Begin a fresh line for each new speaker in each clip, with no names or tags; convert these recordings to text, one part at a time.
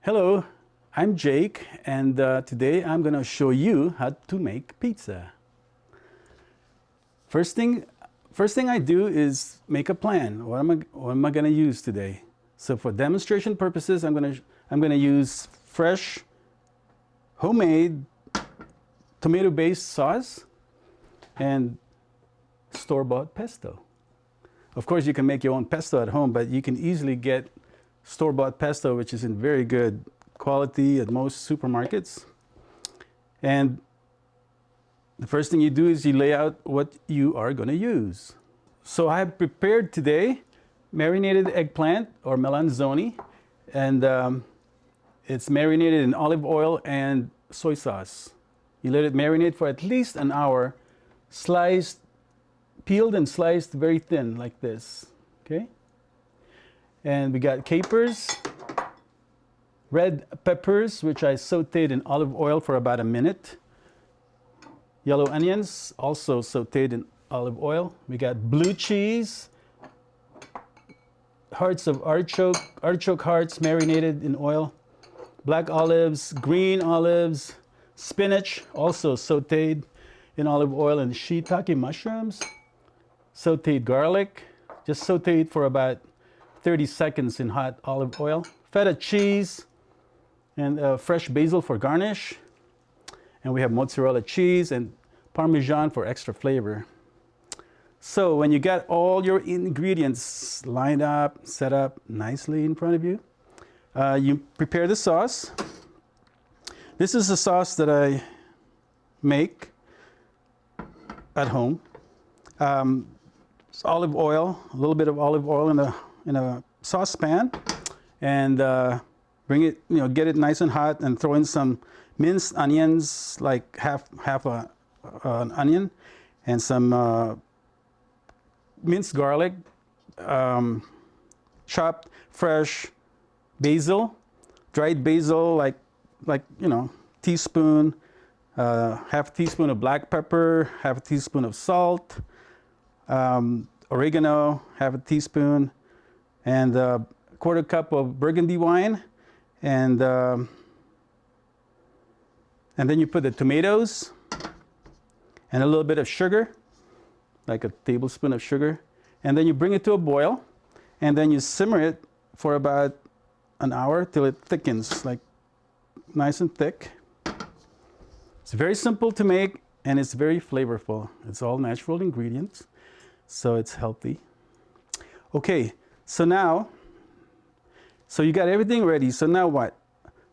Hello, I'm Jake, and today I'm going to show you how to make pizza. First thing I do is make a plan. What am I going to use today? So for demonstration purposes, I'm going to use fresh, homemade, tomato-based sauce and store-bought pesto. Of course, you can make your own pesto at home, but you can easily get store-bought pesto, which is in very good quality at most supermarkets. And the first thing you do is you lay out what you are going to use. So I have prepared today marinated eggplant or melanzoni, and it's marinated in olive oil and soy sauce. You let it marinate for at least an hour, peeled and sliced very thin like this, okay? And we got capers, red peppers, which I sauteed in olive oil for about a minute. Yellow onions, also sauteed in olive oil. We got blue cheese, hearts of artichoke hearts marinated in oil. Black olives, green olives, spinach, also sauteed in olive oil, and shiitake mushrooms, sauteed garlic, just sauteed for about 30 seconds in hot olive oil. Feta cheese and fresh basil for garnish. And we have mozzarella cheese and Parmesan for extra flavor. So when you got all your ingredients lined up, set up nicely in front of you, you prepare the sauce. This is the sauce that I make at home. It's olive oil, a little bit of olive oil in a saucepan, and bring it, get it nice and hot, and throw in some minced onions, like half an onion, and some minced garlic, chopped fresh basil, dried basil, like teaspoon, half a teaspoon of black pepper, half a teaspoon of salt, oregano, half a teaspoon, and a quarter cup of burgundy wine, and then you put the tomatoes and a little bit of sugar, like a tablespoon of sugar, and then you bring it to a boil, and then you simmer it for about an hour till it thickens, like nice and thick. It's very simple to make, and it's very flavorful. It's all natural ingredients, so it's healthy. Okay, so you got everything ready. So now what?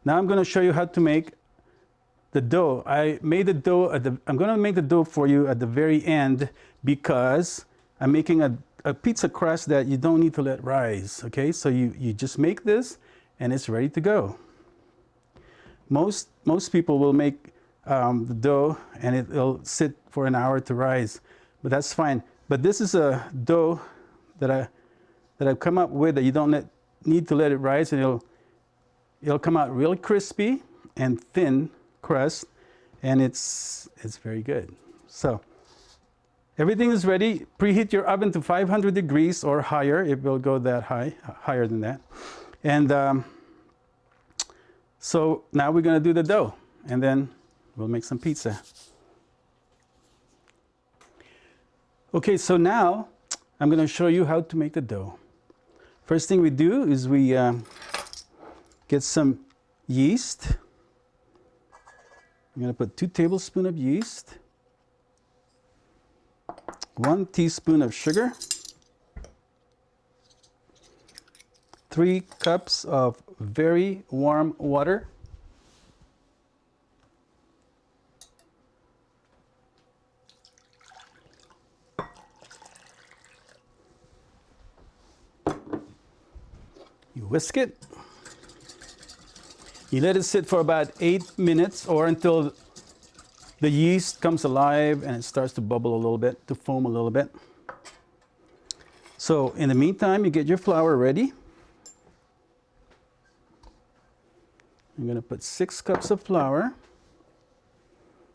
Now I'm going to show you how to make the dough. I made the dough I'm going to make the dough for you at the very end, because I'm making a pizza crust that you don't need to let rise. Okay, so you just make this and it's ready to go. Most people will make the dough and it'll sit for an hour to rise, but that's fine. But this is a dough that I've come up with that you don't need to let it rise, and it'll come out real crispy and thin crust, and it's very good. So everything is ready. Preheat your oven to 500 degrees or higher. It will go that high, higher than that. And so now we're going to do the dough, and then we'll make some pizza. Okay, so now I'm going to show you how to make the dough. First thing we do is we get some yeast. I'm going to put 2 tablespoons of yeast, 1 teaspoon of sugar, 3 cups of very warm water, you whisk it. You let it sit for about 8 minutes, or until the yeast comes alive and it starts to bubble a little bit, to foam a little bit. So in the meantime, you get your flour ready. I'm going to put 6 cups of flour.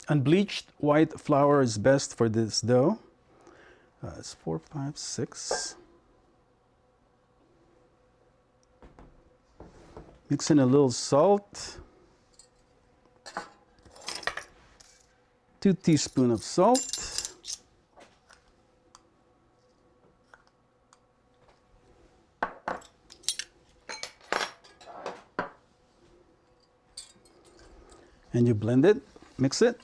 Unbleached white flour is best for this dough. It's 4, 5, 6. Mix in a little salt. 2 teaspoons of salt. And you blend it, mix it.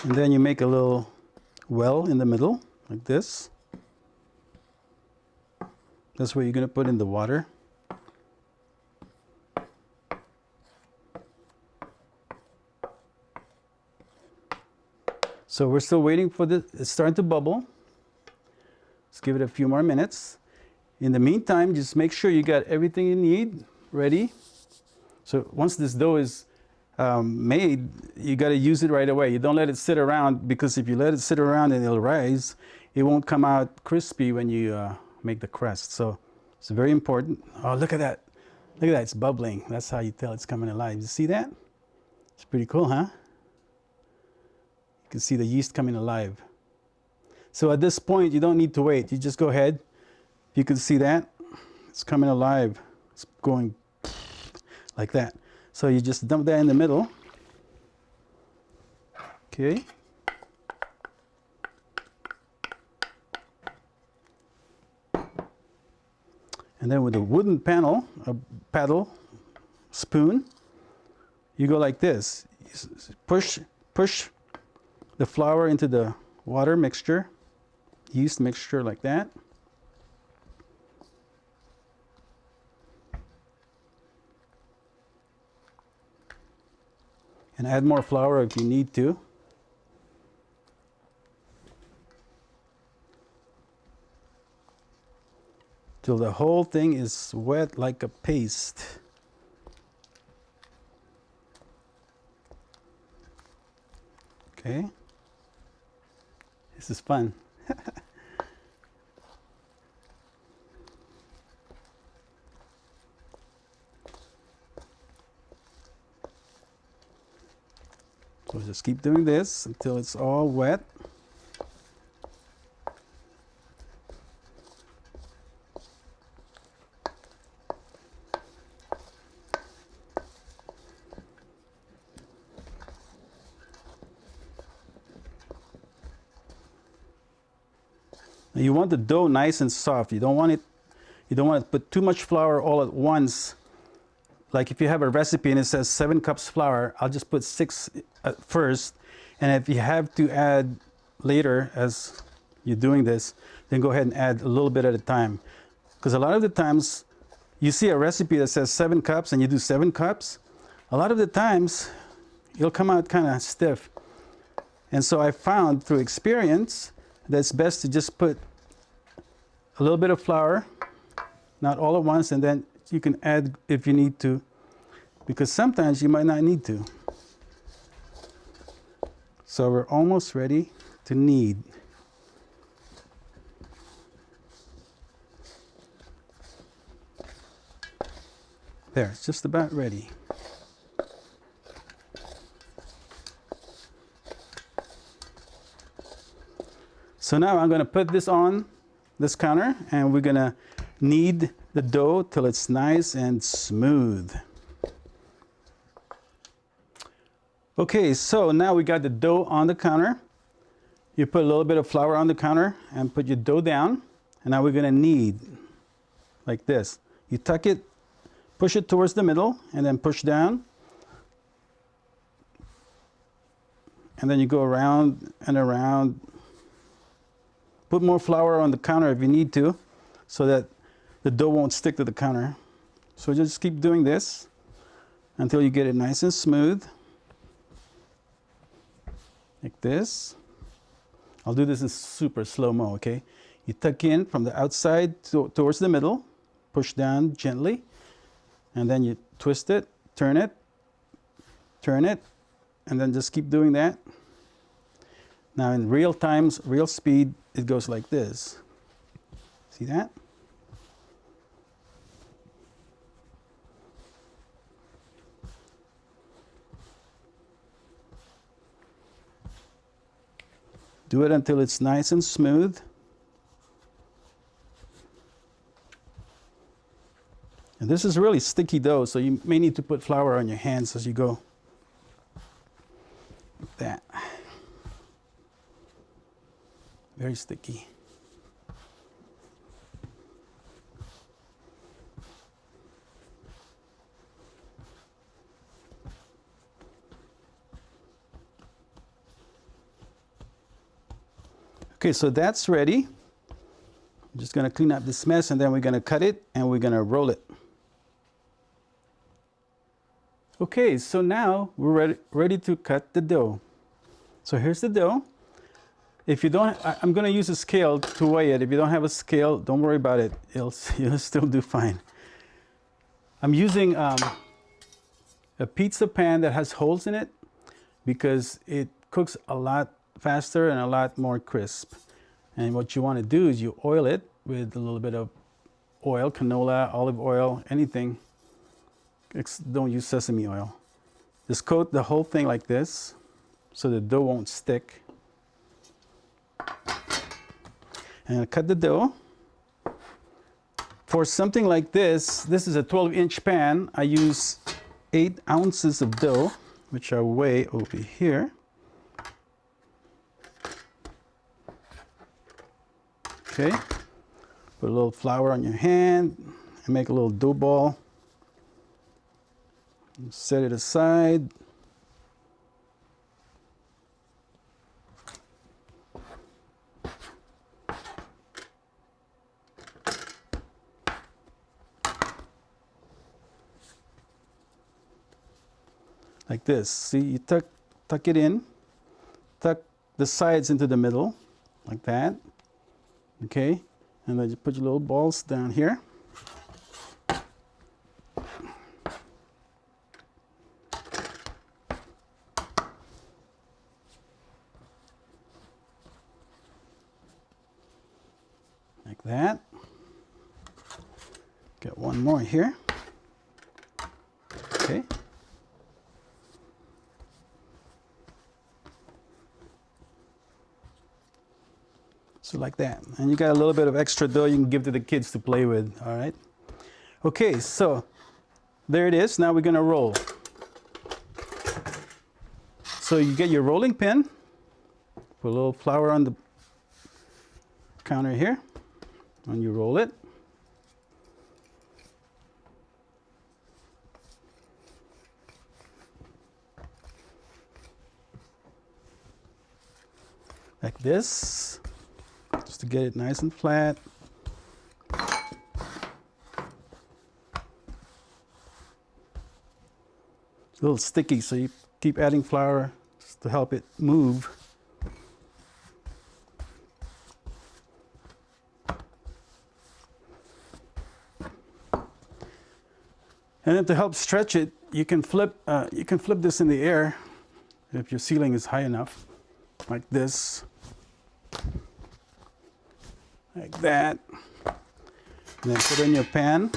And then you make a little well in the middle, like this. That's where you're going to put in the water. So we're still waiting for this. It's starting to bubble. Let's give it a few more minutes. In the meantime, just make sure you got everything you need ready. So once this dough is made, you got to use it right away. You don't let it sit around, because if you let it sit around and it'll rise, it won't come out crispy when you make the crust. So it's very important. Oh, look at that. Look at that. It's bubbling. That's how you tell it's coming alive. You see that? It's pretty cool, huh? You can see the yeast coming alive. So at this point, you don't need to wait. You just go ahead. You can see that. It's coming alive. It's going like that. So you just dump that in the middle. Okay. And then with a wooden paddle spoon, you go like this. Push the flour into the water mixture, yeast mixture, like that. And add more flour if you need to. Till the whole thing is wet like a paste. Okay. This is fun. So just keep doing this until it's all wet. Now you want the dough nice and soft. You don't want to put too much flour all at once. Like if you have a recipe and it says 7 cups flour, I'll just put 6 at first. And if you have to add later as you're doing this, then go ahead and add a little bit at a time. Because a lot of the times you see a recipe that says 7 cups and you do 7 cups. A lot of the times it'll come out kind of stiff. And so I found through experience that it's best to just put a little bit of flour, not all at once, and then you can add if you need to, because sometimes you might not need to. So we're almost ready to knead. There, it's just about ready. So now I'm going to put this on this counter and we're going to knead the dough till it's nice and smooth. Okay, so now we got the dough on the counter. You put a little bit of flour on the counter and put your dough down. And now we're going to knead like this. You tuck it, push it towards the middle, and then push down. And then you go around and around. Put more flour on the counter if you need to, so that the dough won't stick to the counter. So just keep doing this until you get it nice and smooth. Like this. I'll do this in super slow-mo, okay? You tuck in from the outside towards the middle, push down gently, and then you twist it, turn it, and then just keep doing that. Now in real times, real speed, it goes like this. See that? Do it until it's nice and smooth. And this is really sticky dough, so you may need to put flour on your hands as you go. Like that. Very sticky. Okay, so that's ready. I'm just going to clean up this mess, and then we're going to cut it and we're going to roll it. Okay, so now we're ready to cut the dough. So here's the dough. If you don't, I'm going to use a scale to weigh it. If you don't have a scale, don't worry about it. You'll still do fine. I'm using a pizza pan that has holes in it because it cooks a lot faster and a lot more crisp. And what you want to do is you oil it with a little bit of oil, canola, olive oil, anything. Don't use sesame oil. Just coat the whole thing like this so the dough won't stick. And cut the dough. For something like this is a 12-inch pan. I use 8 ounces of dough, which I weigh over here. Okay, put a little flour on your hand and make a little dough ball. Set it aside. Like this. See, you tuck it in, tuck the sides into the middle, like that. Okay, and then you put your little balls down here. Like that. Get one more here. Okay. So like that. And you got a little bit of extra dough you can give to the kids to play with, all right? Okay, so there it is. Now we're going to roll. So you get your rolling pin, put a little flour on the counter here, and you roll it. Like this. Just to get it nice and flat. It's a little sticky, so you keep adding flour just to help it move. And then to help stretch it, you can flip this in the air if your ceiling is high enough, like this. Like that. And then put it in your pan.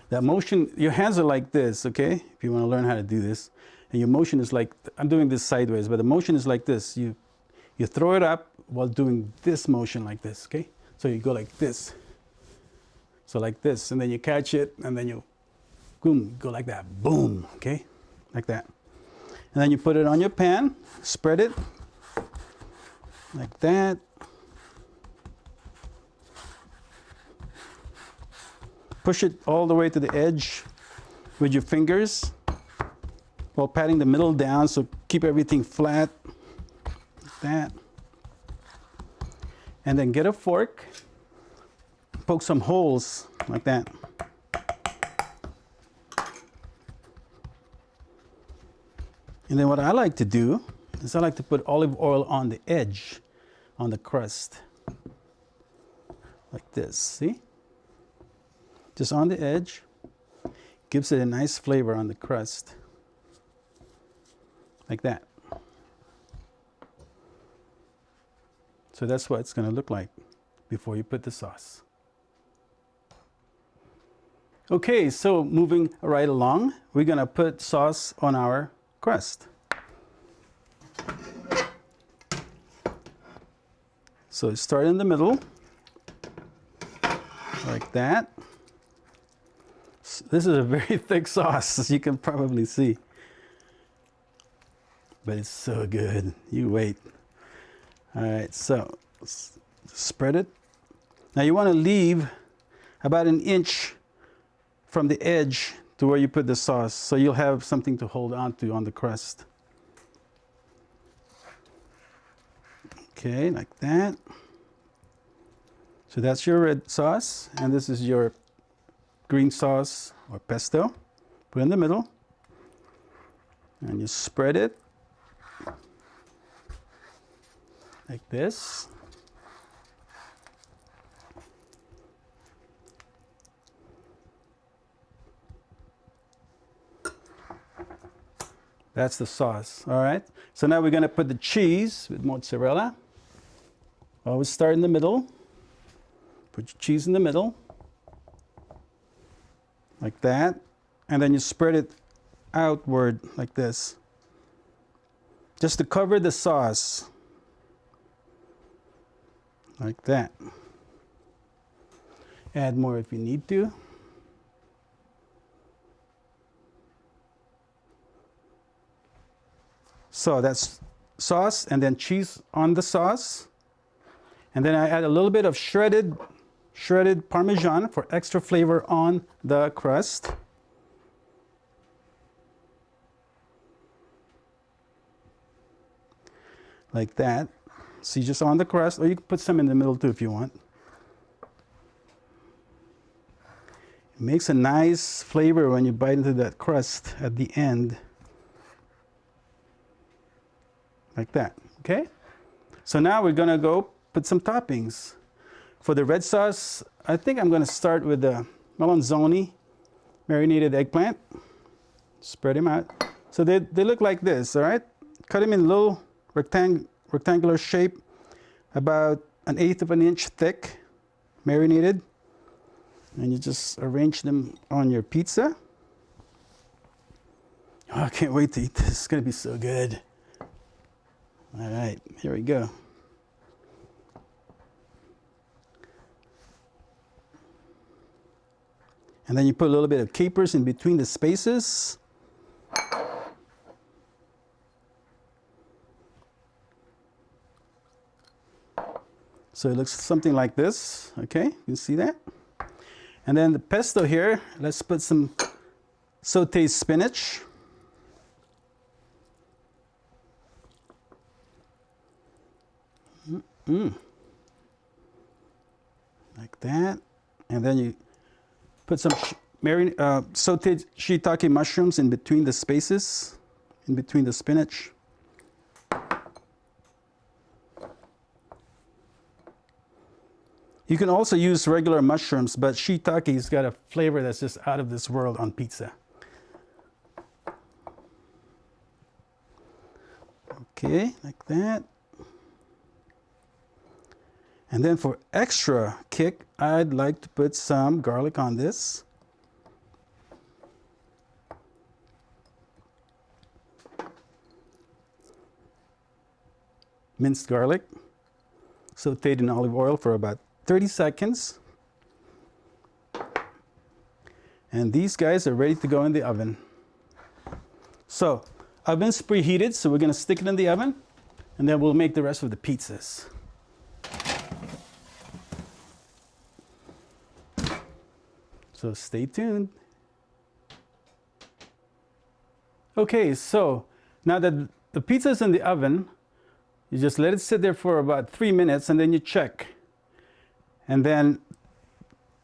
That motion, your hands are like this, okay? If you want to learn how to do this. And your motion is like, I'm doing this sideways, but the motion is like this. You throw it up while doing this motion like this, okay? So you go like this. So like this, and then you catch it, and then you, boom, go like that, boom, okay? Like that. And then you put it on your pan, spread it, like that. Push it all the way to the edge with your fingers while patting the middle down, so keep everything flat, like that. And then get a fork, poke some holes like that. And then what I like to do is I like to put olive oil on the edge, on the crust, like this, see? Just on the edge, gives it a nice flavor on the crust, like that. So that's what it's going to look like before you put the sauce. Okay, so moving right along, we're going to put sauce on our crust. So start in the middle, like that. This is a very thick sauce, as you can probably see. But it's so good. You wait. All right, so spread it. Now you want to leave about an inch from the edge to where you put the sauce, so you'll have something to hold on to on the crust. Okay, like that. So that's your red sauce, and this is your green sauce or pesto. Put in the middle, and you spread it like this. That's the sauce, all right? So now we're gonna put the cheese with mozzarella. Always start in the middle. Put your cheese in the middle, like that. And then you spread it outward like this, just to cover the sauce, like that. Add more if you need to. So that's sauce and then cheese on the sauce. And then I add a little bit of shredded Parmesan for extra flavor on the crust. Like that. See, just on the crust, or you can put some in the middle too if you want. It makes a nice flavor when you bite into that crust at the end. Like that, okay? So now we're gonna go put some toppings. For the red sauce, I think I'm gonna start with the melanzoni marinated eggplant. Spread them out. So they look like this, all right? Cut them in little rectangular shape, about 1/8 of an inch thick, marinated. And you just arrange them on your pizza. Oh, I can't wait to eat this. It's gonna be so good. All right, here we go. And then you put a little bit of capers in between the spaces. So it looks something like this, okay? You can see that? And then the pesto here, let's put some sauteed spinach. Like that. And then you put some sauteed shiitake mushrooms in between the spaces, in between the spinach. You can also use regular mushrooms, but shiitake's got a flavor that's just out of this world on pizza. Okay, like that. And then for extra kick, I'd like to put some garlic on this. Minced garlic, sauteed in olive oil for about 30 seconds. And these guys are ready to go in the oven. So, oven's preheated, so we're gonna stick it in the oven, and then we'll make the rest of the pizzas. So stay tuned. Okay, so now that the pizza's in the oven, you just let it sit there for about 3 minutes and then you check. And then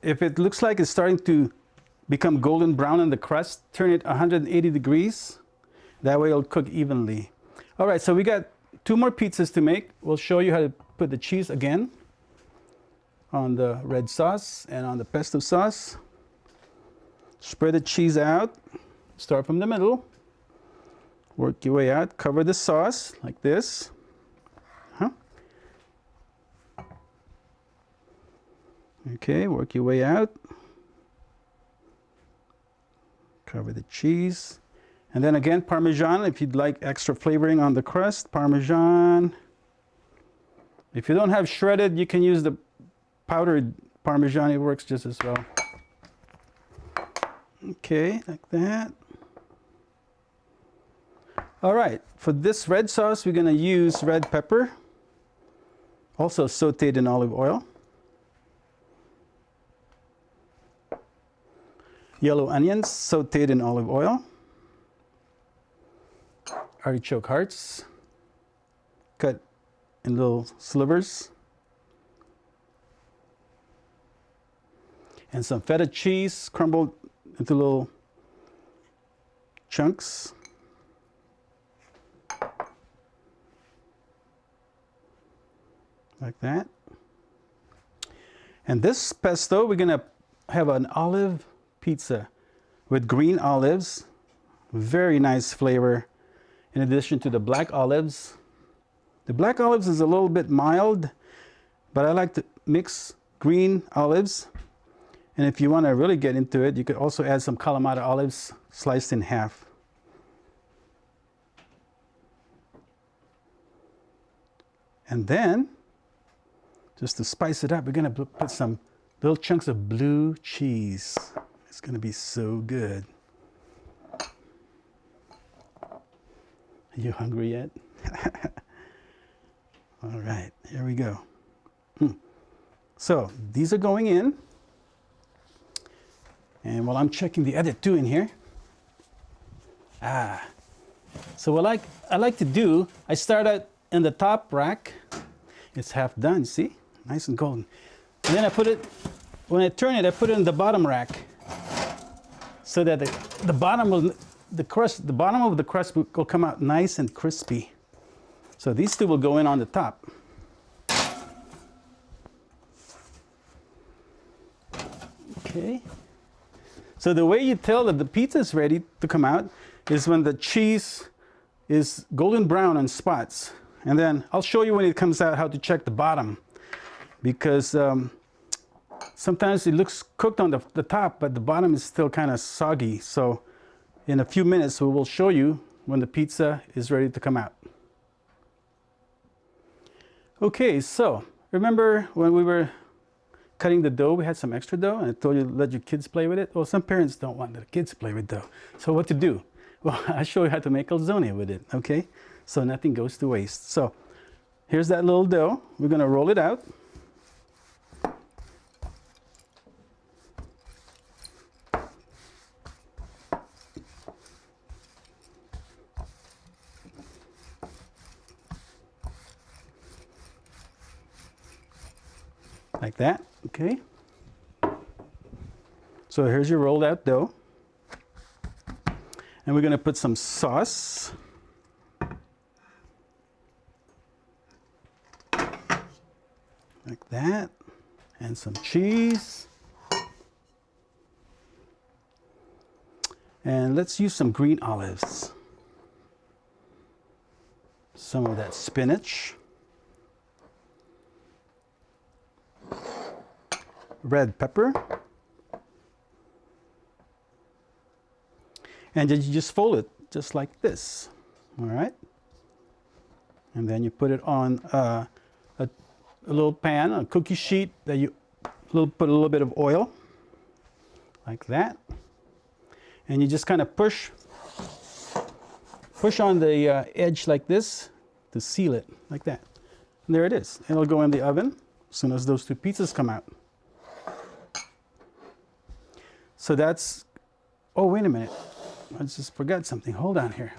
if it looks like it's starting to become golden brown in the crust, turn it 180 degrees. That way it'll cook evenly. All right, so we got 2 more pizzas to make. We'll show you how to put the cheese again on the red sauce and on the pesto sauce. Spread the cheese out. Start from the middle. Work your way out. Cover the sauce like this. Okay, work your way out. Cover the cheese. And then again, Parmesan, if you'd like extra flavoring on the crust, Parmesan. If you don't have shredded, you can use the powdered Parmesan. It works just as well. Okay, like that. All right, for this red sauce, we're going to use red pepper, also sauteed in olive oil. Yellow onions, sauteed in olive oil. Artichoke hearts, cut in little slivers. And some feta cheese crumbled into little chunks. Like that. And this pesto, we're gonna have an olive pizza with green olives. Very nice flavor. In addition to the black olives. The black olives is a little bit mild, but I like to mix green olives. And if you want to really get into it, you could also add some Kalamata olives sliced in half. And then, just to spice it up, we're going to put some little chunks of blue cheese. It's going to be so good. Are you hungry yet? All right, here we go. So these are going in. And while I'm checking the other two in here. So what I like to do, I start out in the top rack. It's half done, see? Nice and golden. And then I put it, when I turn it, I put it in the bottom rack. So that the bottom will, the bottom of the crust will come out nice and crispy. So these two will go in on the top. Okay. So the way you tell that the pizza is ready to come out is when the cheese is golden brown in spots. And then I'll show you when it comes out how to check the bottom. Because sometimes it looks cooked on the top, but the bottom is still kind of soggy. So in a few minutes, we will show you when the pizza is ready to come out. Okay, so remember when we were cutting the dough, we had some extra dough, and I told you to let your kids play with it. Well, some parents don't want their kids to play with dough. So what to do? Well, I'll show you how to make calzone with it, okay? So nothing goes to waste. So here's that little dough. We're gonna roll it out. Like that, okay? So here's your rolled out dough. And we're gonna put some sauce. Like that. And some cheese. And let's use some green olives. Some of that spinach. Red pepper. And then you just fold it just like this, all right? And then you put it on a little pan, a cookie sheet that you put a little bit of oil, like that. And you just kind of push on the edge like this to seal it, like that. And there it is. It'll go in the oven as soon as those two pizzas come out. So that's, oh, wait a minute. I just forgot something. Hold on here.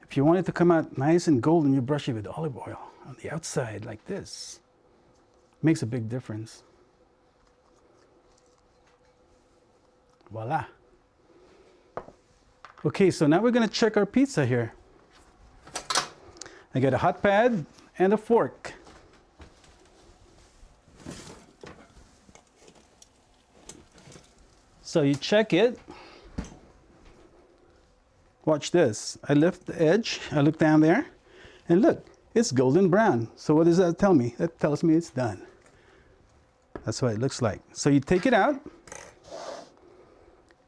If you want it to come out nice and golden, you brush it with olive oil on the outside like this. Makes a big difference. Voila. Okay, so now we're going to check our pizza here. I got a hot pad and a fork. So you check it. Watch this. I lift the edge, I look down there, and look, it's golden brown. So what does that tell me? That tells me it's done. That's what it looks like. So you take it out,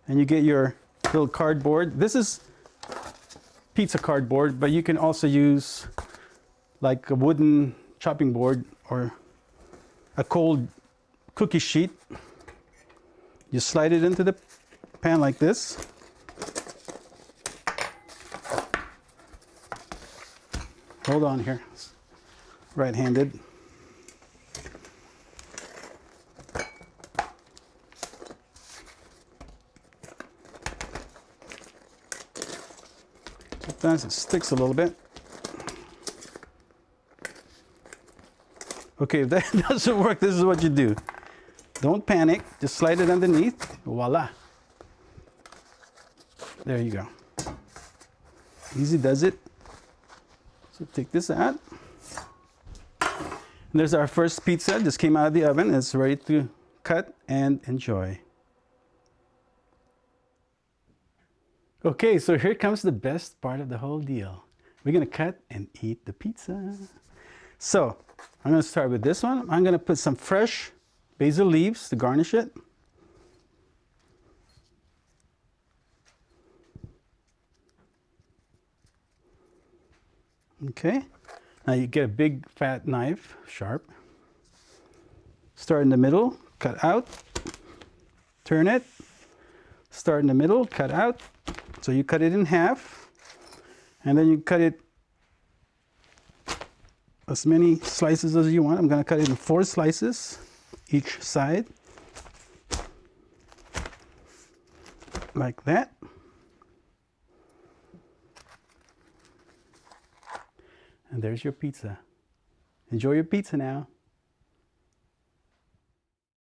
and you get your little cardboard. This is pizza cardboard, but you can also use like a wooden chopping board or a cold cookie sheet. You slide it into the pan like this. Hold on here, right-handed. Sometimes it sticks a little bit. Okay, if that doesn't work, this is what you do. Don't panic, just slide it underneath, voila. There you go. Easy does it. So take this out. And there's our first pizza, just came out of the oven. It's ready to cut and enjoy. Okay, so here comes the best part of the whole deal. We're gonna cut and eat the pizza. So, I'm gonna start with this one. I'm gonna put some fresh basil leaves to garnish it. Okay, now you get a big fat knife, sharp. Start in the middle, cut out, turn it, start in the middle, cut out. So you cut it in half, and then you cut it as many slices as you want. I'm gonna cut it in 4 slices, each side, like that. And there's your pizza. Enjoy your pizza now.